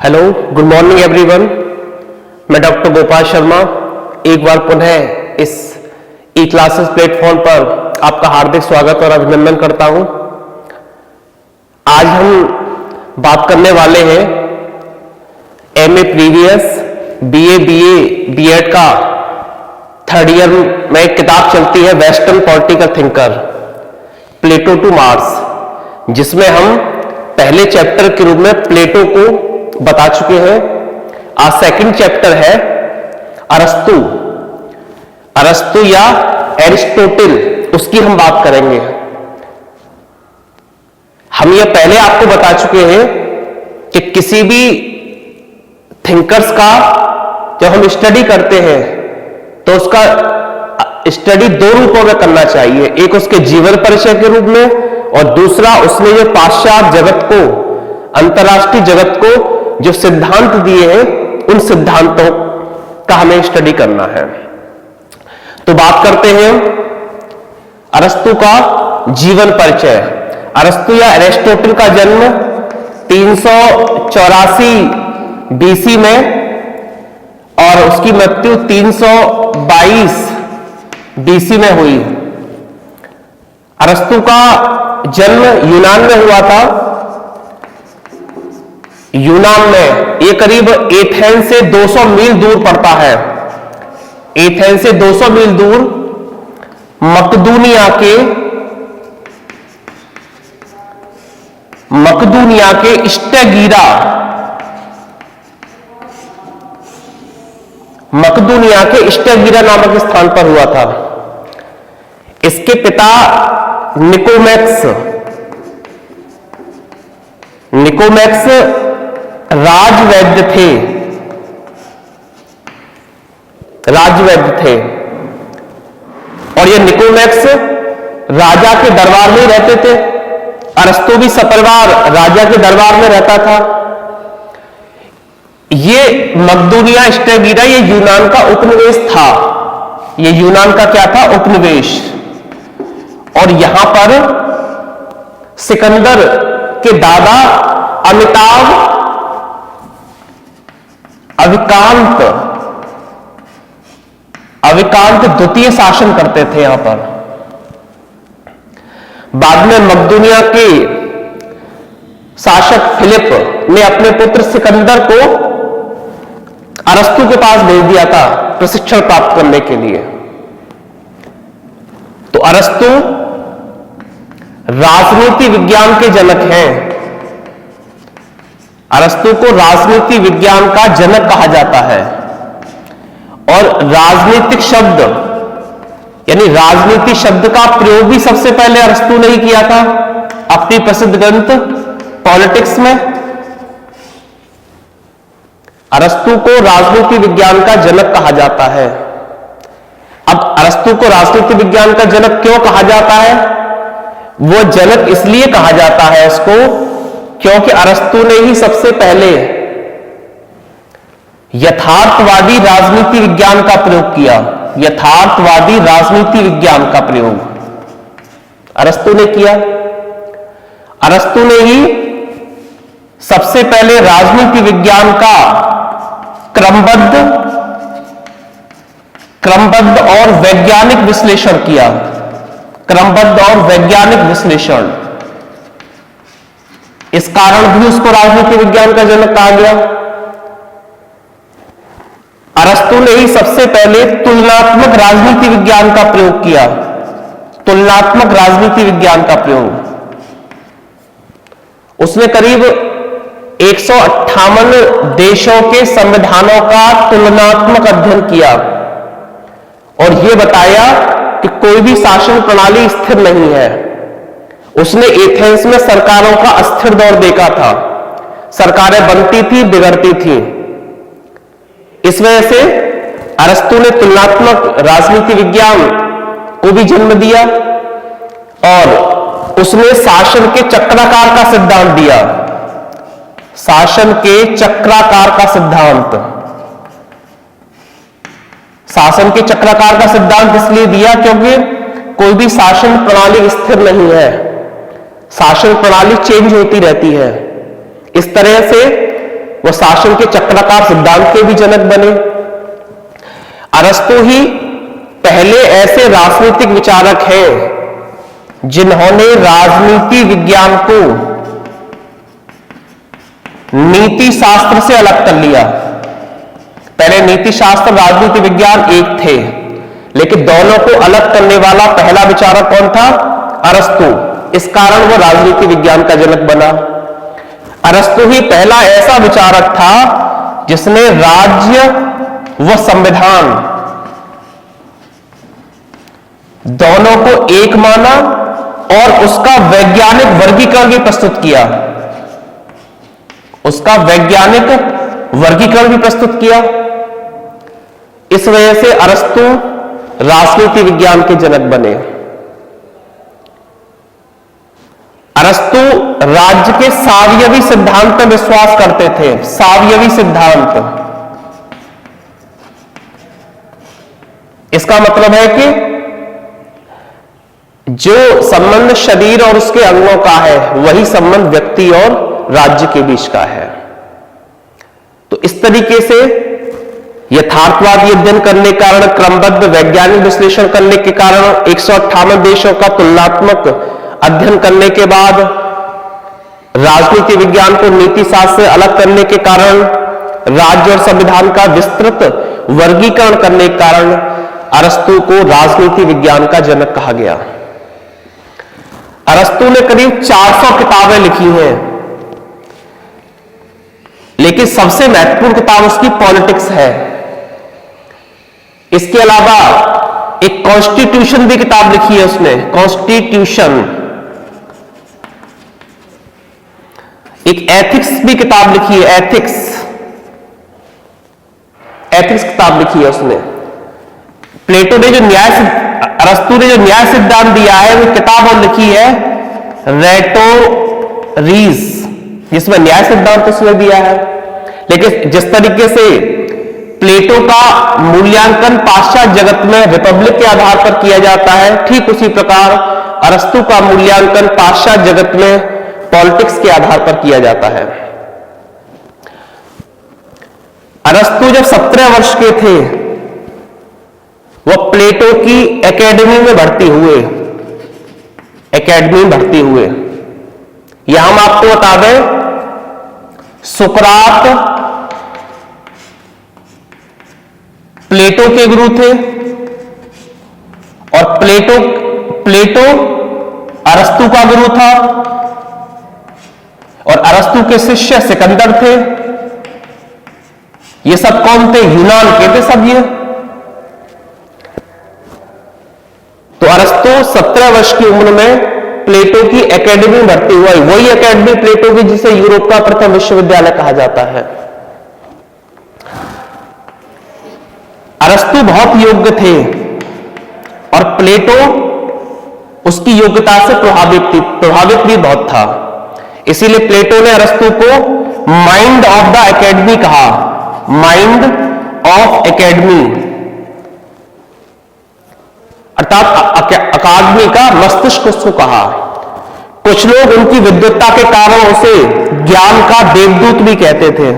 Hello, good morning everyone. मैं doctor Gopal Sharma एक बार पुनः इस ई क्लासेस प्लेटफॉर्म पर आपका हार्दिक स्वागत और अभिनंदन करता हूं। आज हम बात करने वाले हैं एमए प्रीवियस, बीए, बीएड का थर्ड ईयर में एक किताब चलती है western political thinker Plato to Marx, जिसमें हम पहले चैप्टर के रूप में प्लेटो को बता चुके हैं। आज सेकंड चैप्टर है अरस्तु या एरिस्टोटिल, उसकी हम बात करेंगे। हम ये पहले आपको बता चुके हैं कि किसी भी थिंकर्स का जब हम स्टडी करते हैं तो उसका स्टडी दो रूपों में करना चाहिए, एक उसके जीवन परिचय के रूप में और दूसरा उसने जो पाश्चात्य जगत को, अंतरराष्ट्रीय जगत को जो सिद्धांत दिए हैं उन सिद्धांतों का हमें स्टडी करना है। तो बात करते हैं अरस्तु का जीवन परिचय। अरस्तु या एरिस्टोटल का जन्म 384 बीसी में और उसकी मृत्यु 322 बीसी में हुई। अरस्तु का जन्म यूनान में हुआ था। यूनान में ये करीब एथेंस से 200 मील दूर पड़ता है। एथेंस से 200 मील दूर मकदूनिया के स्टेगीरा नामक स्थान पर हुआ था। इसके पिता निकोमैक्स राजवैद्य थे और ये निकोमैक्स राजा के दरबार में ही रहते थे। अरस्तु भी सपरिवार राजा के दरबार में रहता था। ये मकदूनिया स्टेगीरा ये यूनान का उपनिवेश था। ये यूनान का क्या था? उपनिवेश। और यहां पर सिकंदर के दादा अविकांत द्वितीय शासन करते थे यहां पर। बाद में मकदूनिया के शासक फिलिप ने अपने पुत्र सिकंदर को अरस्तु के पास भेज दिया था प्रशिक्षण प्राप्त करने के लिए। तो अरस्तु राजनीति विज्ञान के जनक हैं। अरस्तु को राजनीति विज्ञान का जनक कहा जाता है। और राजनीतिक शब्द यानी राजनीति शब्द का प्रयोग भी सबसे पहले अरस्तु ने ही किया था अपनी प्रसिद्ध ग्रंथ पॉलिटिक्स में। अरस्तु को राजनीति विज्ञान का जनक कहा जाता है। अब अरस्तु को राजनीति विज्ञान का जनक क्यों कहा जाता है? वो जनक इसलिए कहा जाता है इसको क्योंकि अरस्तु ने ही सबसे पहले यथार्थवादी राजनीति विज्ञान का प्रयोग किया। यथार्थवादी राजनीति विज्ञान का प्रयोग अरस्तु ने किया। अरस्तु ने ही सबसे पहले राजनीति विज्ञान का क्रमबद्ध और वैज्ञानिक विश्लेषण किया। क्रमबद्ध और वैज्ञानिक विश्लेषण, इस कारण भी उसको राजनीति विज्ञान का जनक कहा गया। अरस्तु ने ही सबसे पहले तुलनात्मक राजनीति विज्ञान का प्रयोग किया। तुलनात्मक राजनीति विज्ञान का प्रयोग उसने करीब 158 देशों के संविधानों का तुलनात्मक अध्ययन किया और यह बताया कि कोई भी शासन प्रणाली स्थिर नहीं है। उसने एथेंस में सरकारों का अस्थिर दौर देखा था। सरकारें बनती थी, बिगड़ती थी। इस वजह से अरस्तु ने तुलनात्मक राजनीति विज्ञान को भी जन्म दिया और उसने शासन के चक्राकार का सिद्धांत दिया। शासन के चक्राकार का सिद्धांत, शासन के चक्राकार का सिद्धांत इसलिए दिया क्योंकि कोई भी शासन प्रणाली स्थिर नहीं है। शासन प्रणाली चेंज होती रहती है। इस तरह से वो शासन के चक्राकार सिद्धांत के भी जनक बने। अरस्तु ही पहले ऐसे राजनीतिक विचारक हैं जिन्होंने राजनीति विज्ञान को नीति शास्त्र से अलग कर लिया। पहले नीति शास्त्र राजनीति विज्ञान एक थे, लेकिन दोनों को अलग करने वाला पहला विचारक कौन था? अरस्तु। इस कारण वो राजनीति विज्ञान का जनक बना। अरस्तु ही पहला ऐसा विचारक था जिसने राज्य व संविधान दोनों को एक माना और उसका वैज्ञानिक वर्गीकरण भी प्रस्तुत किया। उसका वैज्ञानिक वर्गीकरण भी प्रस्तुत किया। इस वजह से अरस्तु राजनीति विज्ञान के जनक बने। अरस्तु राज्य के सावयवी सिद्धांत पर विश्वास करते थे। सावयवी सिद्धांत, इसका मतलब है कि जो संबंध शरीर और उसके अंगों का है वही संबंध व्यक्ति और राज्य के बीच का है। तो इस तरीके से यथार्थवादी अध्ययन करने के कारण, क्रमबद्ध वैज्ञानिक विश्लेषण करने के कारण, 158 देशों का तुलनात्मक अध्ययन करने के बाद, राजनीति विज्ञान को नीति शास्त्र से अलग करने के कारण, राज्य और संविधान का विस्तृत वर्गीकरण करने के कारण अरस्तु को राजनीति विज्ञान का जनक कहा गया। अरस्तु ने करीब 400 किताबें लिखी हैं, लेकिन सबसे महत्वपूर्ण किताब उसकी पॉलिटिक्स है। इसके अलावा एक कॉन्स्टिट्यूशन भी किताब लिखी है उसने, कॉन्स्टिट्यूशन। एक एथिक्स भी किताब लिखी है, एथिक्स किताब लिखी है उसने। प्लेटो ने जो अरस्तु ने जो न्याय सिद्धांत दिया है वो किताब और लिखी है रेटोरीज, जिसमें न्याय सिद्धांत उसने दिया है। लेकिन जिस तरीके से प्लेटो का मूल्यांकन पाश्चात्य जगत में रिपब्लिक के आधार पर किया जाता है, ठीक उसी प्रकार अरस्तु का मूल्यांकन पाश्चात्य जगत में पॉलिटिक्स के आधार पर किया जाता है। अरस्तु जब 17 वर्ष के थे वह प्लेटो की एकेडमी में भर्ती हुए। यहां हम आपको बता दें, सुकरात प्लेटो के गुरु थे और प्लेटो अरस्तु का गुरु था और अरस्तु के शिष्य सिकंदर थे। ये सब कौन थे? यूनान के थे सब ये। तो अरस्तु 17 वर्ष की उम्र में प्लेटो की एकेडमी में भर्ती हुआ। वही एकेडमी प्लेटो की जिसे यूरोप का प्रथम विश्वविद्यालय कहा जाता है। अरस्तु बहुत योग्य थे और प्लेटो उसकी योग्यता से प्रभावित भी बहुत था। इसीलिए प्लेटो ने अरस्तु को माइंड ऑफ द एकेडमी कहा। माइंड ऑफ एकेडमी अर्थात अकादमी का मस्तिष्क उसको कहा। कुछ लोग उनकी विद्वत्ता के कारण उसे ज्ञान का देवदूत भी कहते थे।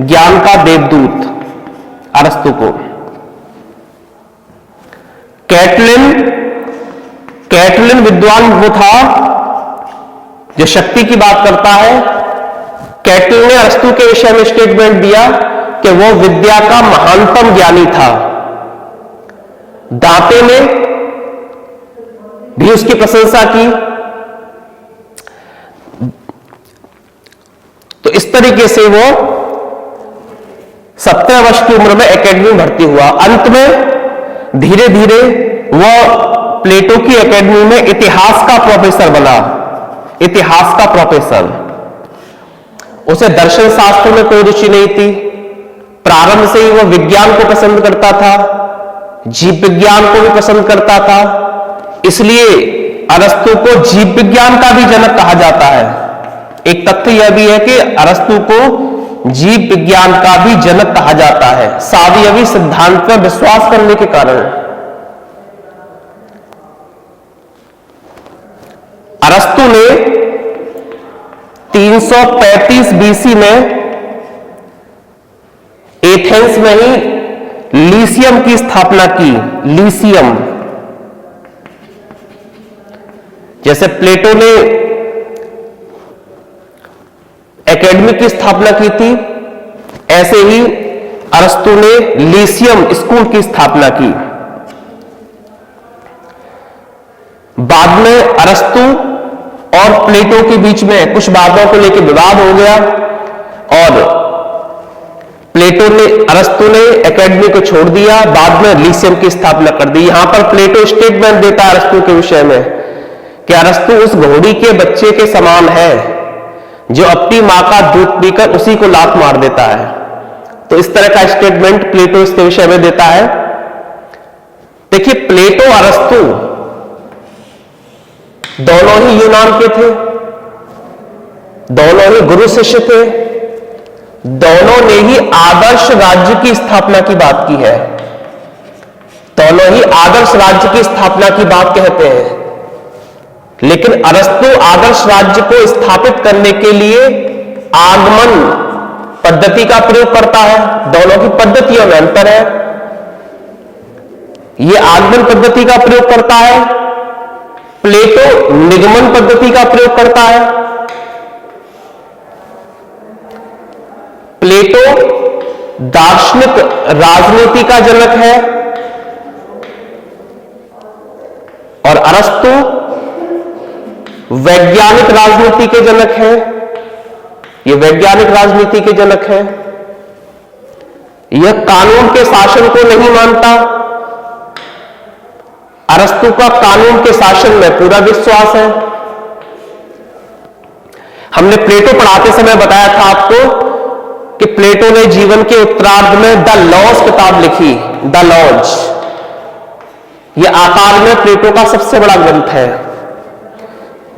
ज्ञान का देवदूत अरस्तु को। कैटलिन विद्वान वो था जो शक्ति की बात करता है। कैटलिन ने अरस्तु के विषय में स्टेटमेंट दिया कि वो विद्या का महानतम ज्ञानी था। दांते ने भी उसकी प्रशंसा की। तो इस तरीके से वो 17 वर्ष की उम्र में एकेडमी में भर्ती हुआ। अंत में धीरे धीरे वह प्लेटो की एकेडमी में इतिहास का प्रोफेसर बना। इतिहास का प्रोफेसर। उसे दर्शन शास्त्र में कोई रुचि नहीं थी। प्रारंभ से ही वह विज्ञान को पसंद करता था, जीव विज्ञान को भी पसंद करता था। इसलिए अरस्तु को जीव विज्ञान का भी जनक कहा जाता है। एक तथ्य यह भी है कि अरस्तु को जीव विज्ञान का भी जनक कहा जाता है, सावयवी सिद्धांत पर विश्वास करने के कारण। अरस्तु ने 335 बीसी में एथेंस में ही लीसियम की स्थापना की। लीसियम, जैसे प्लेटो ने एकेडमी की स्थापना की थी, ऐसे ही अरस्तु ने लीसियम स्कूल की स्थापना की। बाद में अरस्तु और प्लेटो के बीच में कुछ बातों को लेकर विवाद हो गया और अरस्तु ने एकेडमी को छोड़ दिया, बाद में लीसियम की स्थापना कर दी। यहां पर प्लेटो स्टेटमेंट देता है अरस्तु के विषय में कि अरस्तु उस घोड़ी के बच्चे के समान है जो अपनी मां का दूध पीकर उसी को लात मार देता है। तो इस तरह का स्टेटमेंट प्लेटो इसके विषय में देता है। देखिए, प्लेटो अरस्तु दोनों ही यूनान के थे, दोनों ही गुरु शिष्य थे, दोनों ने ही आदर्श राज्य की स्थापना की बात की है, दोनों ही आदर्श राज्य की स्थापना की बात कहते हैं। लेकिन अरस्तु आदर्श राज्य को स्थापित करने के लिए आगमन पद्धति का प्रयोग करता है। दोनों की पद्धतियों में अंतर है। यह आगमन पद्धति का प्रयोग करता है, प्लेटो निगमन पद्धति का प्रयोग करता है। प्लेटो दार्शनिक राजनीति का जनक है और अरस्तु वैज्ञानिक राजनीति के जनक है। यह वैज्ञानिक राजनीति के जनक है। यह कानून के शासन को नहीं मानता। अरस्तु का कानून के शासन में पूरा विश्वास है। हमने प्लेटो पढ़ाते समय बताया था आपको कि प्लेटो ने जीवन के उत्तरार्ध में द लॉज किताब लिखी। द लॉज, यह आकार में प्लेटो का सबसे बड़ा ग्रंथ है।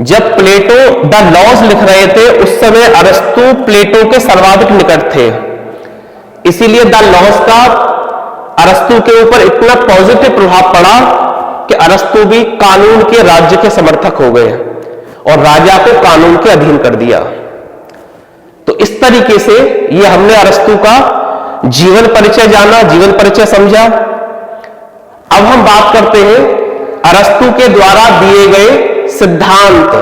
जब प्लेटो द लॉज लिख रहे थे उस समय अरस्तु प्लेटो के सर्वाधिक निकट थे, इसीलिए द लॉज का अरस्तु के ऊपर इतना पॉजिटिव प्रभाव पड़ा कि अरस्तु भी कानून के राज्य के समर्थक हो गए और राजा को कानून के अधीन कर दिया। तो इस तरीके से यह हमने अरस्तु का जीवन परिचय जाना, जीवन परिचय समझा। अब हम बात करते हैं अरस्तु के द्वारा दिए गए सिद्धांत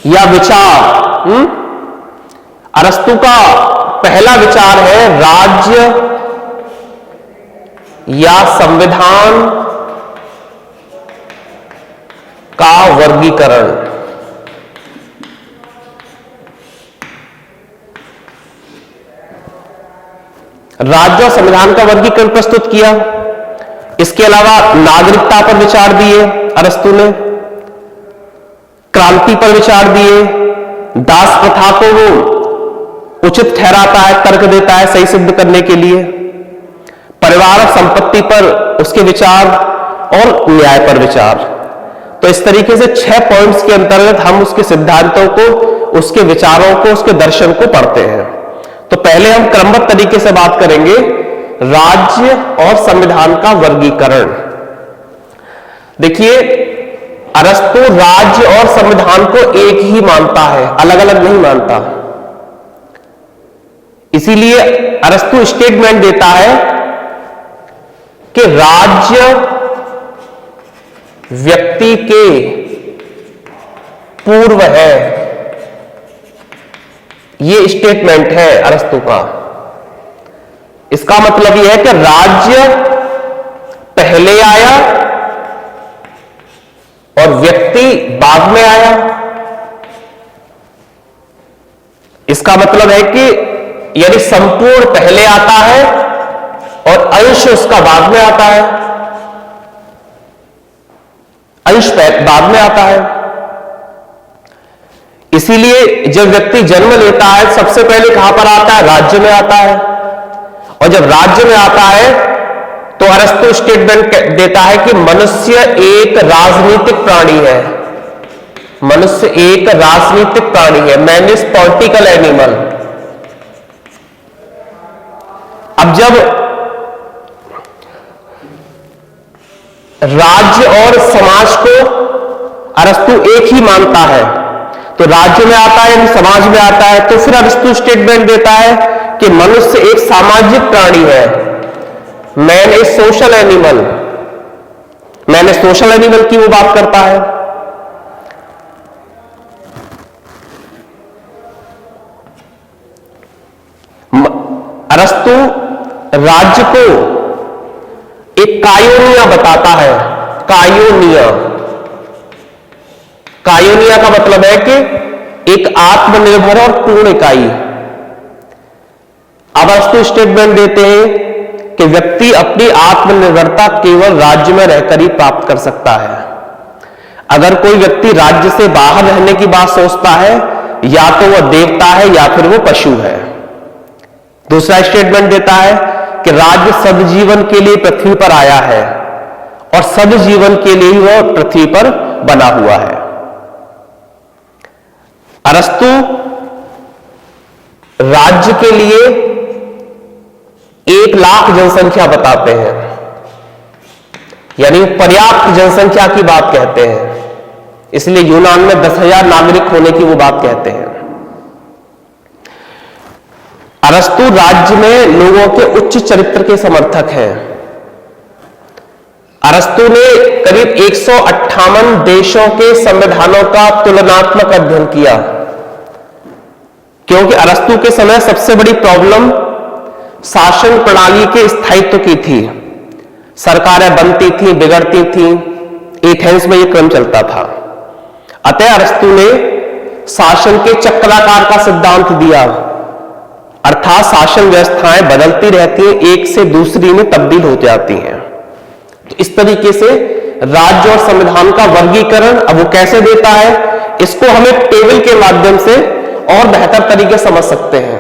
या विचार। अरस्तु का पहला विचार है राज्य या संविधान का वर्गीकरण। राज्य और संविधान का वर्गीकरण प्रस्तुत किया। इसके अलावा नागरिकता पर विचार दिए अरस्तु ने, क्रांति पर विचार दिए, दास प्रथा को वो उचित ठहराता है, तर्क देता है सही सिद्ध करने के लिए, परिवार और संपत्ति पर उसके विचार और न्याय पर विचार। तो इस तरीके से 6 पॉइंट्स के अंतर्गत हम उसके सिद्धांतों को, उसके विचारों को, उसके दर्शन को पढ़ते हैं। तो पहले हम क्रमबद्ध तरीके से बात करेंगे राज्य और संविधान का वर्गीकरण। देखिए, अरस्तु राज्य और संविधान को एक ही मानता है, अलग अलग नहीं मानता। इसीलिए अरस्तु स्टेटमेंट देता है कि राज्य व्यक्ति के पूर्व है। यह स्टेटमेंट है अरस्तु का। इसका मतलब यह है कि राज्य पहले आया और व्यक्ति बाद में आया। इसका मतलब है कि यदि संपूर्ण पहले आता है और अंश उसका बाद में आता है, अंश बाद में आता है। इसीलिए जब व्यक्ति जन्म लेता है सबसे पहले कहां पर आता है? राज्य में आता है। और जब राज्य में आता है तो अरस्तु स्टेटमेंट देता है कि मनुष्य एक राजनीतिक प्राणी है। मनुष्य एक राजनीतिक प्राणी है। Man is political animal. अब जब राज्य और समाज को अरस्तु एक ही मानता है, तो राज्य में आता है यानी समाज में आता है, तो फिर अरस्तु स्टेटमेंट देता है कि मनुष्य एक सामाजिक प्राणी है। मैन ए सोशल एनिमल। मैन ए सोशल एनिमल की वो बात करता है। अरस्तु राज्य को एक कायोनिया बताता है। कायोनिया। कायोनिया का मतलब है कि एक आत्मनिर्भर और पूर्ण इकाई। अब अरस्तु स्टेटमेंट देते हैं कि व्यक्ति अपनी आत्मनिर्भरता केवल राज्य में रहकर ही प्राप्त कर सकता है। अगर कोई व्यक्ति राज्य से बाहर रहने की बात सोचता है, या तो वह देवता है या फिर वो पशु है। दूसरा स्टेटमेंट देता है कि राज्य सदजीवन के लिए पृथ्वी पर आया है और सदजीवन के लिए ही वह पृथ्वी पर बना हुआ है। अरस्तु राज्य के लिए 1 लाख जनसंख्या बताते हैं, यानी पर्याप्त जनसंख्या की बात कहते हैं। इसलिए यूनान में 10,000 नागरिक होने की वो बात कहते हैं। अरस्तु राज्य में लोगों के उच्च चरित्र के समर्थक हैं। अरस्तु ने करीब 158 देशों के संविधानों का तुलनात्मक अध्ययन किया, क्योंकि अरस्तु के समय सबसे बड़ी प्रॉब्लम शासन प्रणाली के स्थायित्व की थी। सरकारें बनती थी, बिगड़ती थी, एथेंस में यह क्रम चलता था। अतः अरस्तु ने शासन के चक्राकार का सिद्धांत दिया, अर्थात शासन व्यवस्थाएं बदलती रहती हैं, एक से दूसरी में तब्दील हो जाती हैं। तो इस तरीके से राज्य और संविधान का वर्गीकरण अब वो कैसे देता है, इसको हम एक टेबल के माध्यम से और बेहतर तरीके से समझ सकते हैं।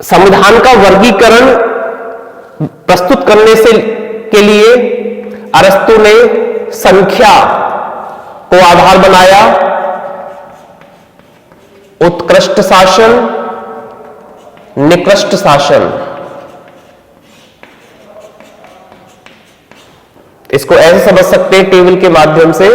संविधान का वर्गीकरण प्रस्तुत करने से के लिए अरस्तु ने संख्या को आधार बनाया। उत्कृष्ट शासन, निकृष्ट शासन, इसको ऐसे समझ सकते हैं टेबल के माध्यम से।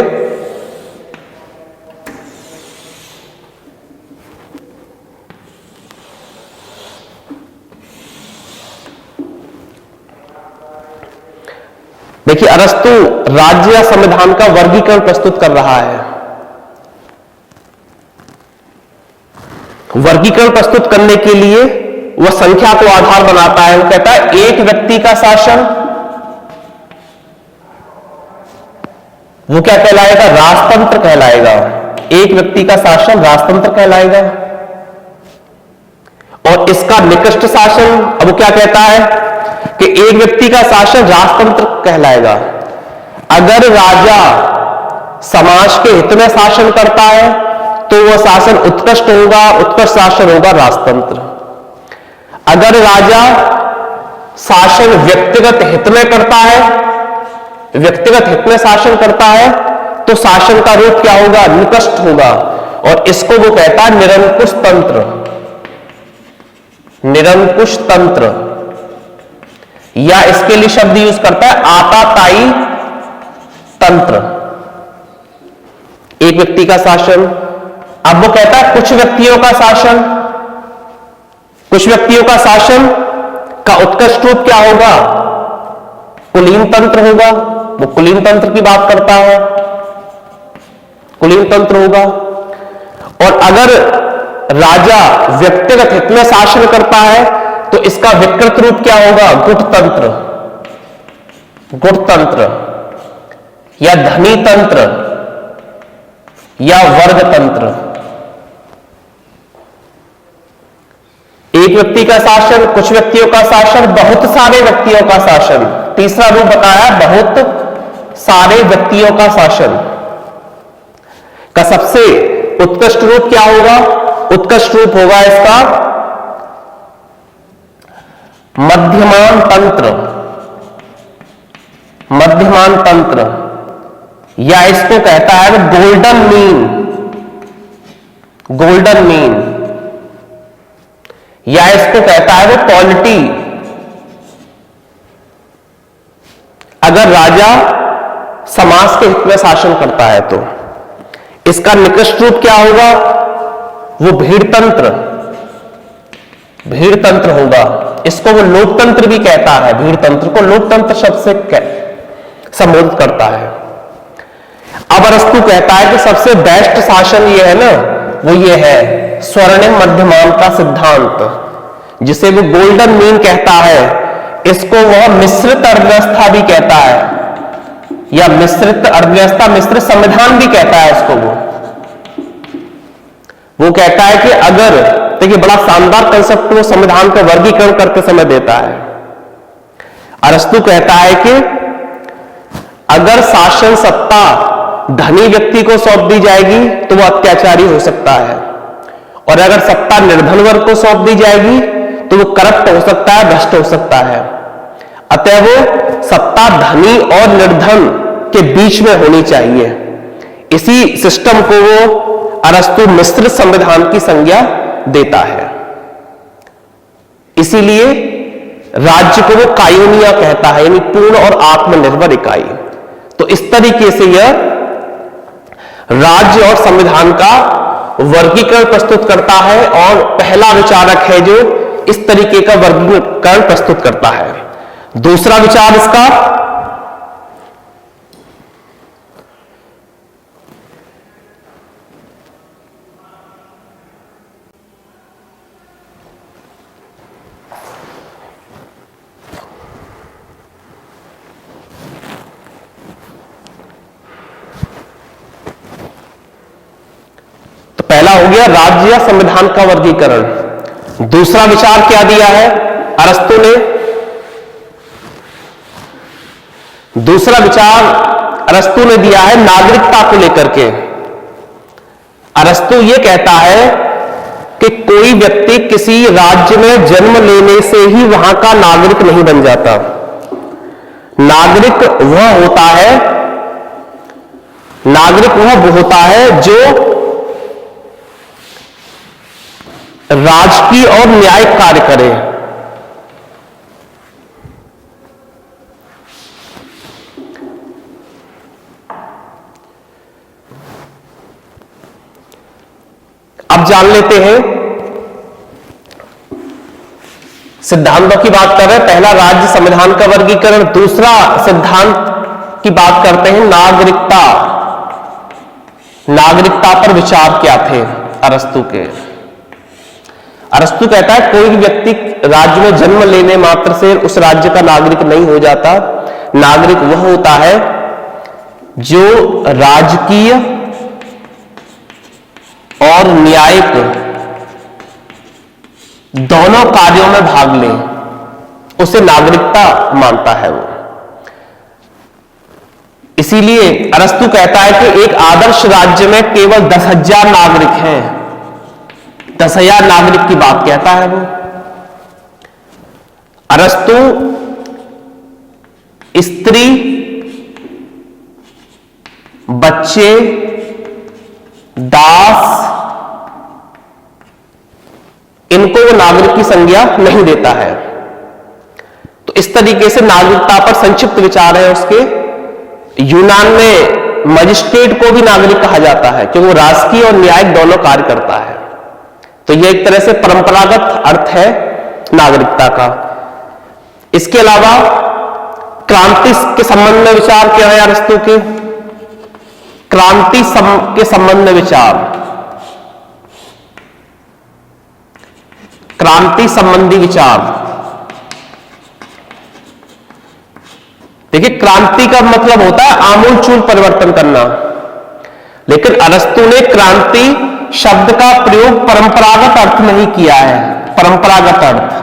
देखिए, अरस्तु राज्य या संविधान का वर्गीकरण प्रस्तुत कर रहा है। वर्गीकरण प्रस्तुत करने के लिए वह संख्या को आधार बनाता है। वो कहता है एक व्यक्ति का शासन, वो क्या कहलाएगा? राजतंत्र कहलाएगा। एक व्यक्ति का शासन राजतंत्र कहलाएगा। और इसका निकृष्ट शासन, अब वो क्या कहता है कि एक व्यक्ति का शासन राजतंत्र कहलाएगा। अगर राजा समाज के हित में शासन करता है तो वह शासन उत्कृष्ट होगा, उत्कृष्ट शासन होगा राजतंत्र। अगर राजा शासन व्यक्तिगत हित में करता है, व्यक्तिगत हित में शासन करता है, तो शासन का रूप क्या होगा? निकृष्ट होगा। और इसको वो कहता है निरंकुश तंत्र। निरंकुश तंत्र, या इसके लिए शब्द यूज करता है आताताई तंत्र। एक व्यक्ति का शासन। अब वो कहता है कुछ व्यक्तियों का शासन, कुछ व्यक्तियों का शासन का उत्कृष्ट रूप क्या होगा? कुलीन तंत्र होगा। वो कुलीन तंत्र की बात करता है, कुलीन तंत्र होगा। और अगर राजा व्यक्तिगत हित में शासन करता है तो इसका विकृत रूप क्या होगा? गुटतंत्र, गुटतंत्र या धनी तंत्र या वर्ग तंत्र। एक व्यक्ति का शासन, कुछ व्यक्तियों का शासन, बहुत सारे व्यक्तियों का शासन। तीसरा रूप बताया बहुत सारे व्यक्तियों का शासन। का सबसे उत्कृष्ट रूप क्या होगा? उत्कृष्ट रूप होगा इसका मध्यमान तंत्र, मध्यमान तंत्र, या इसको कहता है गोल्डन मीन, गोल्डन मीन, या इसको कहता है वो पॉलिटी। अगर राजा समाज के हित में शासन करता है तो इसका निकृष्ट रूप क्या होगा? वो भीड़ तंत्र, भीड़ तंत्र होगा। इसको वो लोकतंत्र भी कहता है, भीड़ तंत्र को लोकतंत्र शब्द से संबोधित करता है। अब अरस्तु कहता है कि सबसे बेस्ट शासन ये है ना, वो ये है स्वर्णिम मध्यमान का सिद्धांत, जिसे वो गोल्डन मीन कहता है। इसको वह मिश्रित अर्थव्यवस्था भी कहता है, या मिश्रित अर्थव्यवस्था, मिश्रित संविधान भी कहता है इसको। वो कहता है कि अगर, देखिए बड़ा शानदार कंसेप्ट वो संविधान का वर्गीकरण करते समय देता है। अरस्तु कहता है कि अगर शासन सत्ता धनी व्यक्ति को सौंप दी जाएगी तो वो अत्याचारी हो सकता है, और अगर सत्ता निर्धन वर्ग को सौंप दी जाएगी तो वो करप्ट हो सकता है, भ्रष्ट हो सकता है। अतः वो सत्ता धनी और निर्धन के बीच में होनी चाहिए। इसी सिस्टम को वो अरस्तु मिश्रित संविधान की संज्ञा देता है। इसीलिए राज्य को वो कायोनिया कहता है, यानी पूर्ण और आत्मनिर्भर इकाई। तो इस तरीके से यह राज्य और संविधान का वर्गीकरण प्रस्तुत करता है, और पहला विचारक है जो इस तरीके का वर्गीकरण प्रस्तुत करता है। दूसरा विचार इसका पहला हो गया राज्य या संविधान का वर्गीकरण। दूसरा विचार क्या दिया है अरस्तु ने? दूसरा विचार अरस्तु ने दिया है नागरिकता को लेकर के। अरस्तु यह कहता है कि कोई व्यक्ति किसी राज्य में जन्म लेने से ही वहां का नागरिक नहीं बन जाता। नागरिक वह होता है, नागरिक वह होता है जो राजकीय और न्यायिक कार्य करे। अब जान लेते हैं, सिद्धांतों की बात कर रहे हैं। पहला राज्य संविधान का वर्गीकरण, दूसरा सिद्धांत की बात करते हैं नागरिकता। नागरिकता पर विचार क्या थे अरस्तु के? अरस्तु कहता है कोई भी व्यक्ति राज्य में जन्म लेने मात्र से उस राज्य का नागरिक नहीं हो जाता। नागरिक वह होता है जो राजकीय और न्यायिक दोनों कार्यों में भाग ले, उसे नागरिकता मानता है वो। इसीलिए अरस्तु कहता है कि एक आदर्श राज्य में केवल 10,000 नागरिक हैं। 10,000 नागरिक की बात कहता है वो। अरस्तु स्त्री, बच्चे, दास, इनको वो नागरिक की संज्ञा नहीं देता है। तो इस तरीके से नागरिकता पर संक्षिप्त विचार है उसके। यूनान में मजिस्ट्रेट को भी नागरिक कहा जाता है क्योंकि वो राजकीय और न्यायिक दोनों कार्य करता है। तो यह एक तरह से परंपरागत अर्थ है नागरिकता का। इसके अलावा क्रांति के संबंध में विचार क्या है अरस्तु के? क्रांति के संबंध में विचार, क्रांति संबंधी विचार। देखिए, क्रांति का मतलब होता है आमूलचूल परिवर्तन करना, लेकिन अरस्तु ने क्रांति शब्द का प्रयोग परंपरागत अर्थ नहीं किया है। परंपरागत अर्थ।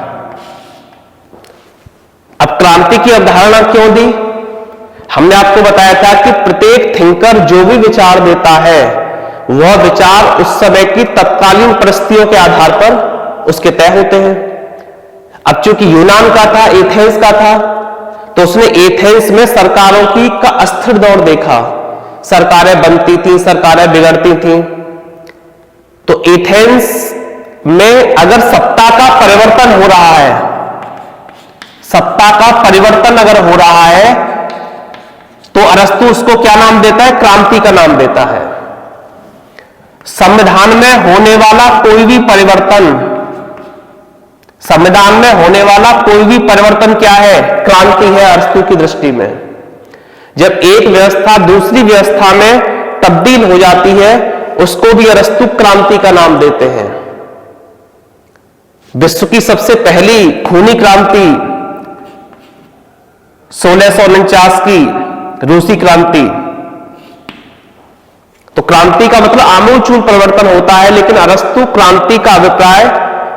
अब क्रांति की अवधारणा क्यों दी? हमने आपको बताया था कि प्रत्येक थिंकर जो भी विचार देता है वह विचार उस समय की तत्कालीन परिस्थितियों के आधार पर उसके तय होते हैं। अब चूंकि यूनान का था, एथेंस का था, तो उसने एथेंस में सरकारों का अस्थिर दौर देखा। सरकारें बनती थी, सरकारें बिगड़ती थी। तो एथेंस में अगर सत्ता का परिवर्तन हो रहा है, सत्ता का परिवर्तन अगर हो रहा है, तो अरस्तु उसको क्या नाम देता है? क्रांति का नाम देता है। संविधान में होने वाला कोई भी परिवर्तन संविधान में होने वाला कोई भी परिवर्तन क्या है? क्रांति है अरस्तू की दृष्टि में। जब एक व्यवस्था दूसरी व्यवस्था में तब्दील हो जाती है, उसको भी अरस्तू क्रांति का नाम देते हैं। विश्व की सबसे पहली खूनी क्रांति 1649 की रूसी क्रांति। तो क्रांति का मतलब आमूलचूल परिवर्तन होता है, लेकिन अरस्तू क्रांति का अभिप्राय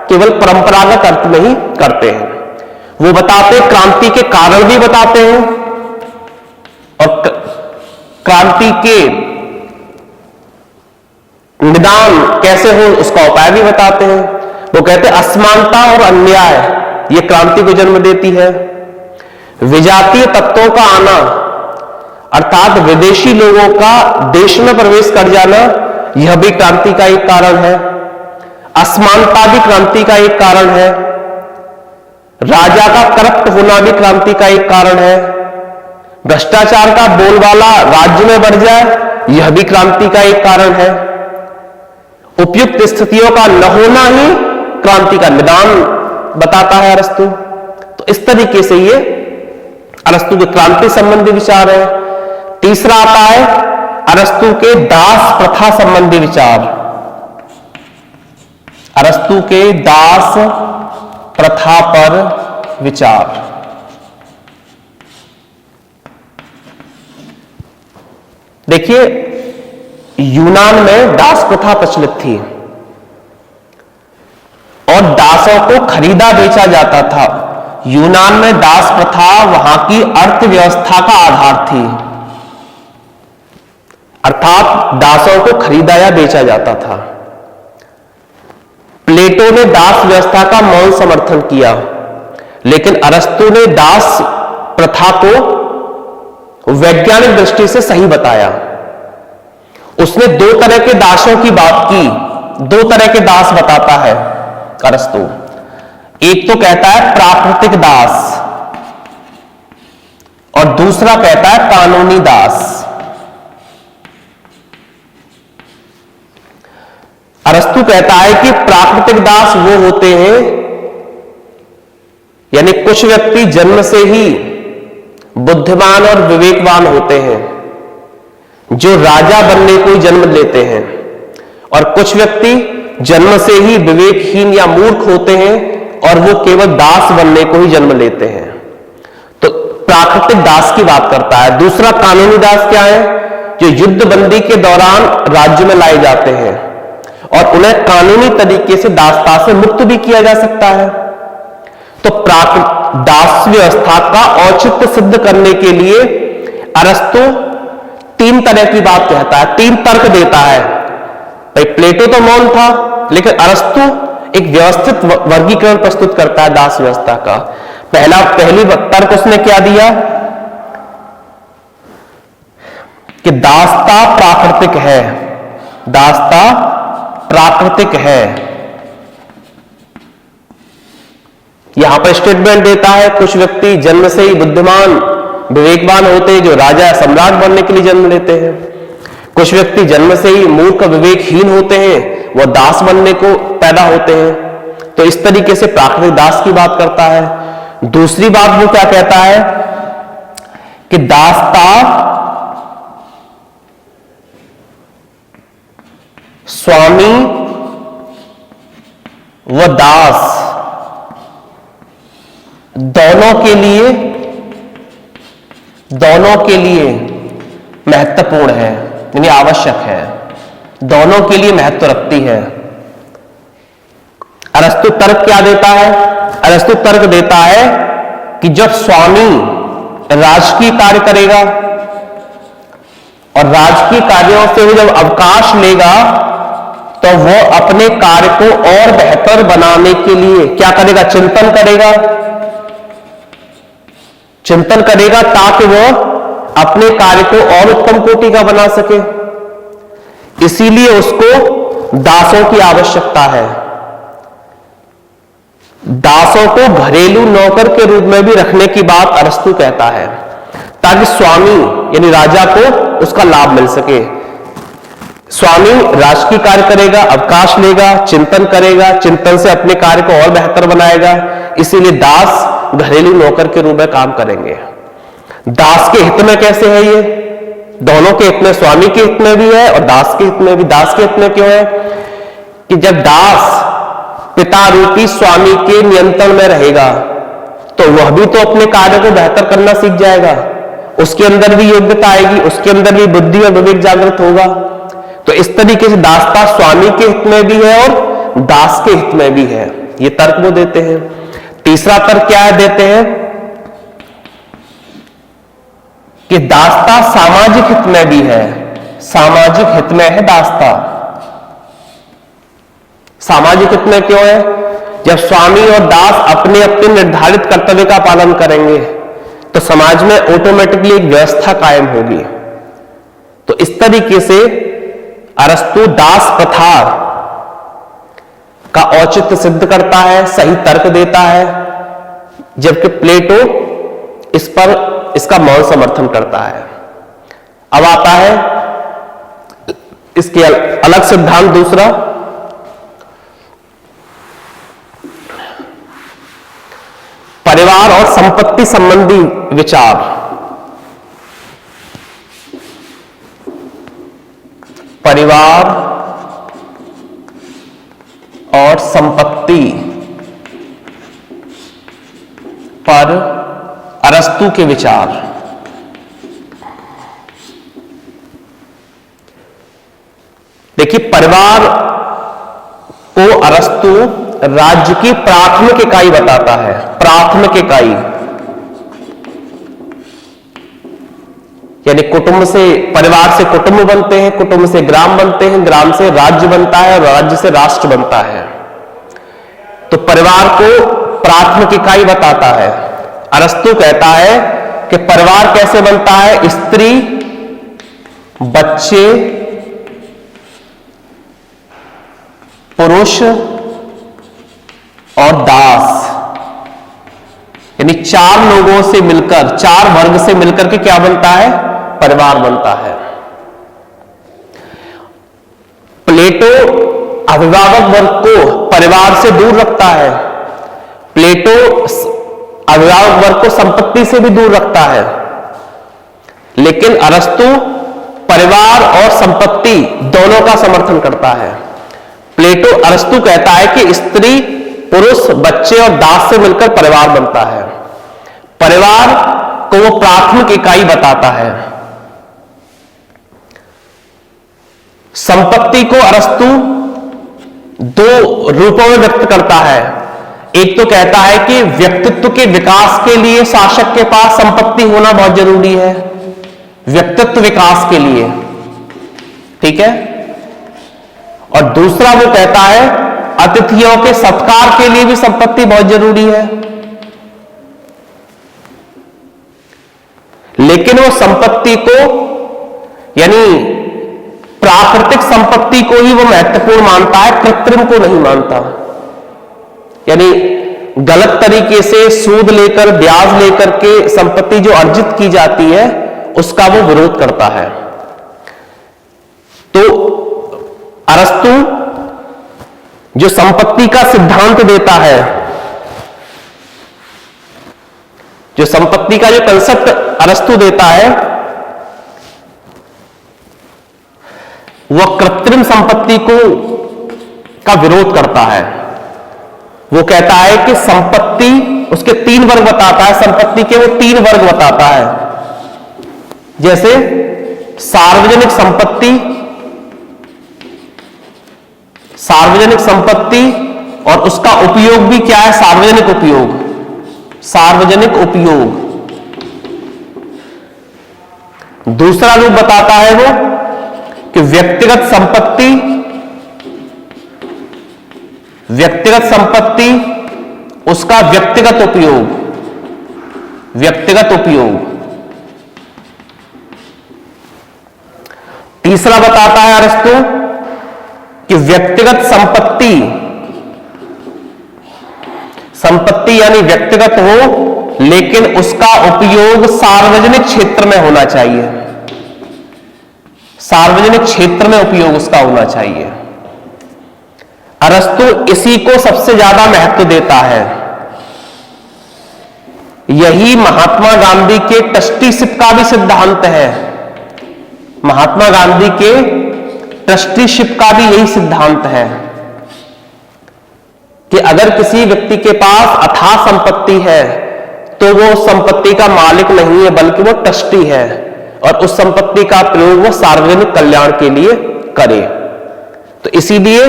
केवल परंपरागत अर्थ में ही करते हैं। वो बताते क्रांति के कारण भी बताते हैं और क्रांति के निदान कैसे हो उसका उपाय भी बताते हैं। वो कहते हैं असमानता और अन्याय ये क्रांति को जन्म देती है। विजातीय तत्वों का आना अर्थात विदेशी लोगों का देश में प्रवेश कर जाना, यह भी क्रांति का एक कारण है। असमानता भी क्रांति का एक कारण है। राजा का करप्ट होना भी क्रांति का एक कारण है। भ्रष्टाचार का बोलबाला राज्य में बढ़ जाए, यह भी क्रांति का एक कारण है। उपयुक्त स्थितियों का न होना ही क्रांति का निदान बताता है अरस्तू। तो इस तरीके से ये अरस्तू के क्रांति संबंधी विचार है। तीसरा आता है अरस्तू के दास प्रथा संबंधी विचार। अरस्तू के दास प्रथा पर विचार। देखिए, यूनान में दास प्रथा प्रचलित थी और दासों को खरीदा बेचा जाता था। यूनान में दास प्रथा वहां की अर्थव्यवस्था का आधार थी, अर्थात दासों को खरीदा या बेचा जाता था। प्लेटो ने दास व्यवस्था का मौन समर्थन किया, लेकिन अरस्तू ने दास प्रथा को वैज्ञानिक दृष्टि से सही बताया। उसने दो तरह के दासों की बात की। दो तरह के दास बताता है अरस्तू। एक तो कहता है प्राकृतिक दास और दूसरा कहता है कानूनी दास। अरस्तू कहता है कि प्राकृतिक दास वो होते हैं, यानी कुछ व्यक्ति जन्म से ही बुद्धिमान और विवेकवान होते हैं, जो राजा बनने को ही जन्म लेते हैं, और कुछ व्यक्ति जन्म से ही विवेकहीन या मूर्ख होते हैं और वो केवल दास बनने को ही जन्म लेते हैं। तो प्राकृतिक दास की बात करता है। दूसरा कानूनी दास क्या है? जो युद्धबंदी के दौरान राज्य में लाए जाते हैं और उन्हें कानूनी तरीके से दासता से मुक्त भी किया जा सकता है। तो दास व्यवस्था का औचित्य सिद्ध करने के लिए अरस्तू तीन तरह की बात कहता है, तीन तर्क देता है। भाई प्लेटो तो मौन था, लेकिन अरस्तू एक व्यवस्थित वर्गीकरण प्रस्तुत करता है दास व्यवस्था का। पहली तर्क उसने क्या दिया कि दासता प्राकृतिक है। दासता प्राकृतिक है। यहां पर स्टेटमेंट देता है कुछ व्यक्ति जन्म से ही बुद्धिमान विवेकवान होते हैं, जो राजा या सम्राट बनने के लिए जन्म लेते हैं। कुछ व्यक्ति जन्म से ही मूर्ख विवेकहीन होते हैं, वह दास बनने को पैदा होते हैं। तो इस तरीके से प्राकृतिक दास की बात करता है। दूसरी बात वो क्या कहता है कि दासता स्वामी व दास दोनों के लिए महत्वपूर्ण है, यानी आवश्यक है, दोनों के लिए महत्व रखती है। अरस्तु तर्क क्या देता है? अरस्तु तर्क देता है कि जब स्वामी राजकीय कार्य करेगा और राजकीय कार्यों से वो जब अवकाश लेगा, तो वो अपने कार्य को और बेहतर बनाने के लिए क्या करेगा? चिंतन करेगा ताकि वो अपने कार्य को और उत्तम कोटि का बना सके। इसीलिए उसको दासों की आवश्यकता है। दासों को घरेलू नौकर के रूप में भी रखने की बात अरस्तु कहता है, ताकि स्वामी यानी राजा को उसका लाभ मिल सके। स्वामी राजकीय कार्य करेगा, अवकाश लेगा, चिंतन करेगा, चिंतन से अपने कार्य को और बेहतर बनाएगा। इसीलिए दास घरेलू नौकर के रूप में काम करेंगे। दास के हित में कैसे है ये? दोनों के हित में, स्वामी के हित में भी है और दास के हित में भी। दास के हित में क्यों है? कि जब दास पिता रूपी स्वामी के नियंत्रण में रहेगा तो वह भी तो अपने कार्य को बेहतर करना सीख जाएगा, उसके अंदर भी योग्यता आएगी, उसके अंदर भी बुद्धि और विवेक जागृत होगा। तो इस तरीके से दासता स्वामी के हित में भी है और दास के हित में भी है, ये तर्क वो देते हैं। तीसरा तर्क क्या है देते हैं कि दासता सामाजिक हित में भी है। सामाजिक हित में है दासता। सामाजिक हित में क्यों है? जब स्वामी और दास अपने अपने निर्धारित कर्तव्य का पालन करेंगे तो समाज में ऑटोमेटिकली एक व्यवस्था कायम होगी। तो इस तरीके से अरस्तु दास प्रथा का औचित्य सिद्ध करता है, सही तर्क देता है, जबकि प्लेटो इस पर इसका मौन समर्थन करता है। अब आता है इसके अलग सिद्धांत दूसरा, परिवार और संपत्ति संबंधी विचार। परिवार और संपत्ति पर अरस्तु के विचार। देखिए, परिवार को अरस्तु राज्य की प्राथमिक इकाई बताता है। प्राथमिक इकाई यानी कुटुंब से, परिवार से कुटुंब बनते हैं, कुटुंब से ग्राम बनते हैं, ग्राम से राज्य बनता है और राज्य से राष्ट्र बनता है। तो परिवार को प्राथमिक इकाई बताता है। अरस्तु कहता है कि परिवार कैसे बनता है? स्त्री, बच्चे, पुरुष और दास, यानी चार लोगों से मिलकर, चार वर्ग से मिलकर के क्या बनता है? परिवार बनता है। प्लेटो अभिभावक वर्ग को परिवार से दूर रखता है। प्लेटो अभिभावक वर्ग को संपत्ति से भी दूर रखता है। लेकिन अरस्तु परिवार और संपत्ति दोनों का समर्थन करता है। प्लेटो, अरस्तु कहता है कि स्त्री, पुरुष, बच्चे और दास से मिलकर परिवार बनता है। परिवार को वो प्राथमिक इकाई बताता है। संपत्ति को अरस्तु दो रूपों में व्यक्त करता है। एक तो कहता है कि व्यक्तित्व के विकास के लिए शासक के पास संपत्ति होना बहुत जरूरी है, व्यक्तित्व विकास के लिए, ठीक है। और दूसरा वो कहता है अतिथियों के सत्कार के लिए भी संपत्ति बहुत जरूरी है। लेकिन वो संपत्ति को, यानी प्राकृतिक संपत्ति को ही वो महत्वपूर्ण मानता है, कृत्रिम को नहीं मानता। यानी गलत तरीके से सूद लेकर, ब्याज लेकर के संपत्ति जो अर्जित की जाती है उसका वो विरोध करता है। तो अरस्तु जो संपत्ति का सिद्धांत देता है, जो संपत्ति का जो कंसेप्ट अरस्तु देता है, वह कृत्रिम संपत्ति का विरोध करता है। वो कहता है कि संपत्ति, उसके तीन वर्ग बताता है, संपत्ति के वो तीन वर्ग बताता है। जैसे सार्वजनिक संपत्ति, सार्वजनिक संपत्ति और उसका उपयोग भी क्या है? सार्वजनिक उपयोग, सार्वजनिक उपयोग। दूसरा रूप बताता है वो कि व्यक्तिगत संपत्ति, व्यक्तिगत संपत्ति, उसका व्यक्तिगत उपयोग, व्यक्तिगत उपयोग। तीसरा बताता है अरस्तु कि व्यक्तिगत संपत्ति, संपत्ति यानी व्यक्तिगत हो लेकिन उसका उपयोग सार्वजनिक क्षेत्र में होना चाहिए। सार्वजनिक क्षेत्र में उपयोग उसका होना चाहिए। अरस्तु इसी को सबसे ज्यादा महत्व देता है। यही महात्मा गांधी के ट्रस्टीशिप का भी सिद्धांत है। महात्मा गांधी के ट्रस्टीशिप का भी यही सिद्धांत है कि अगर किसी व्यक्ति के पास अथाह संपत्ति है तो वो संपत्ति का मालिक नहीं है बल्कि वो ट्रस्टी है, और उस संपत्ति का प्रयोग वो सार्वजनिक कल्याण के लिए करे। तो इसीलिए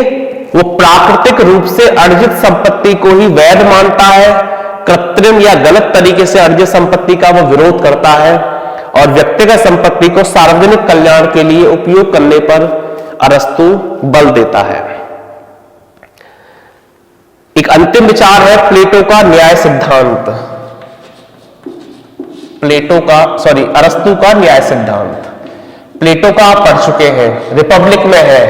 वो प्राकृतिक रूप से अर्जित संपत्ति को ही वैध मानता है, कृत्रिम या गलत तरीके से अर्जित संपत्ति का वो विरोध करता है, और व्यक्तिगत संपत्ति को सार्वजनिक कल्याण के लिए उपयोग करने पर अरस्तु बल देता है। एक अंतिम विचार है प्लेटो का न्याय सिद्धांत। अरस्तु का न्याय सिद्धांत। प्लेटो का आप पढ़ चुके हैं, रिपब्लिक में है।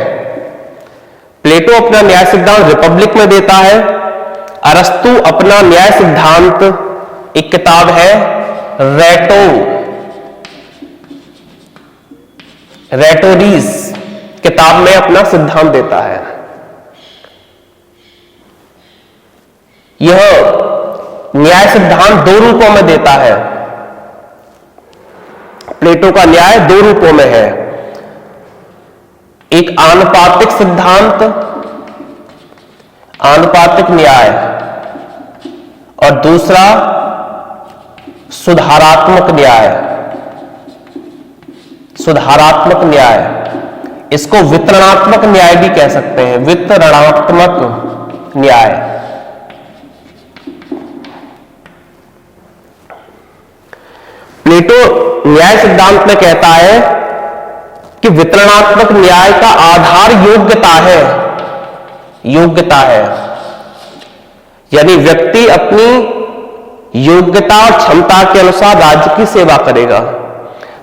प्लेटो अपना न्याय सिद्धांत रिपब्लिक में देता है। अरस्तु अपना न्याय सिद्धांत, एक किताब है रेटोरीज किताब में अपना सिद्धांत देता है। यह न्याय सिद्धांत दो रूपों में देता है। प्लेटो का न्याय दो रूपों में है, एक आनुपातिक सिद्धांत, आनुपातिक न्याय, और दूसरा सुधारात्मक न्याय। सुधारात्मक न्याय, इसको वितरणात्मक न्याय भी कह सकते हैं, वितरणात्मक न्याय। प्लेटो न्याय सिद्धांत में कहता है कि वितरणात्मक न्याय का आधार योग्यता है। योग्यता है यानी व्यक्ति अपनी योग्यता और क्षमता के अनुसार राज्य की सेवा करेगा।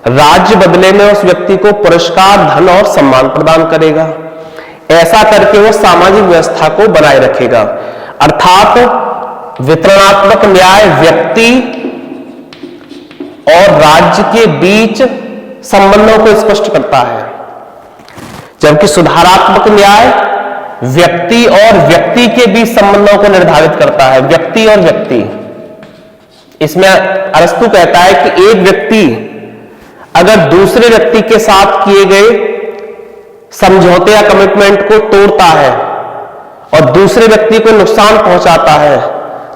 राज्य बदले में उस व्यक्ति को पुरस्कार, धन और सम्मान प्रदान करेगा। ऐसा करके वो सामाजिक व्यवस्था को बनाए रखेगा। अर्थात वितरणात्मक न्याय व्यक्ति और राज्य के बीच संबंधों को स्पष्ट करता है, जबकि सुधारात्मक न्याय व्यक्ति और व्यक्ति के बीच संबंधों को निर्धारित करता है। व्यक्ति और व्यक्ति, इसमें अरस्तु कहता है कि एक व्यक्ति अगर दूसरे व्यक्ति के साथ किए गए समझौते या कमिटमेंट को तोड़ता है और दूसरे व्यक्ति को नुकसान पहुंचाता है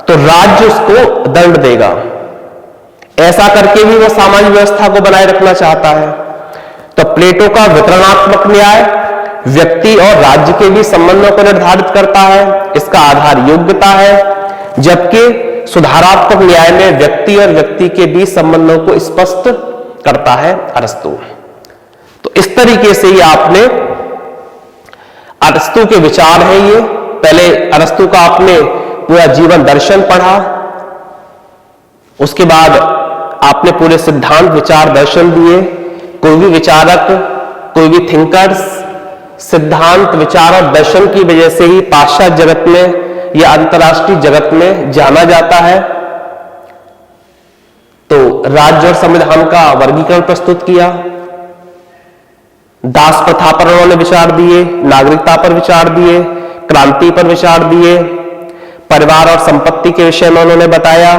तो राज्य उसको दंड देगा। ऐसा करके भी वो सामाजिक व्यवस्था को बनाए रखना चाहता है। तो प्लेटो का वितरणात्मक न्याय व्यक्ति और राज्य के बीच संबंधों को निर्धारित करता है, इसका आधार योग्यता है, जबकि सुधारात्मक न्याय में व्यक्ति और व्यक्ति के बीच संबंधों को स्पष्ट करता है अरस्तु। तो इस तरीके से ही आपने अरस्तु के विचार हैं ये। पहले अरस्तु का आपने पूरा जीवन दर्शन पढ़ा, उसके बाद आपने पूरे सिद्धांत विचार दर्शन दिए। कोई भी विचारक, कोई भी थिंकर्स सिद्धांत विचार और दर्शन की वजह से ही पाश्चात्य जगत में या अंतरराष्ट्रीय जगत में जाना जाता है। तो राज्य और संविधान का वर्गीकरण प्रस्तुत किया, दास प्रथा पर उन्होंने विचार दिए, नागरिकता पर विचार दिए, क्रांति पर विचार दिए, परिवार और संपत्ति के विषय में उन्होंने बताया,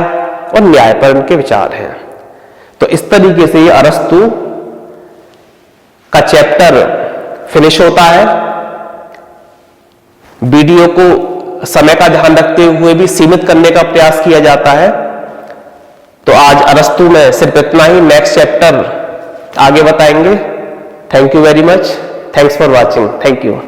और न्याय पर उनके विचार हैं। तो इस तरीके से ये अरस्तु का चैप्टर फिनिश होता है। वीडियो को समय का ध्यान रखते हुए भी सीमित करने का प्रयास किया जाता है। तो आज अरस्तु में सिर्फ इतना ही, नेक्स्ट चैप्टर आगे बताएंगे। Thank you very much, thanks for watching, thank you.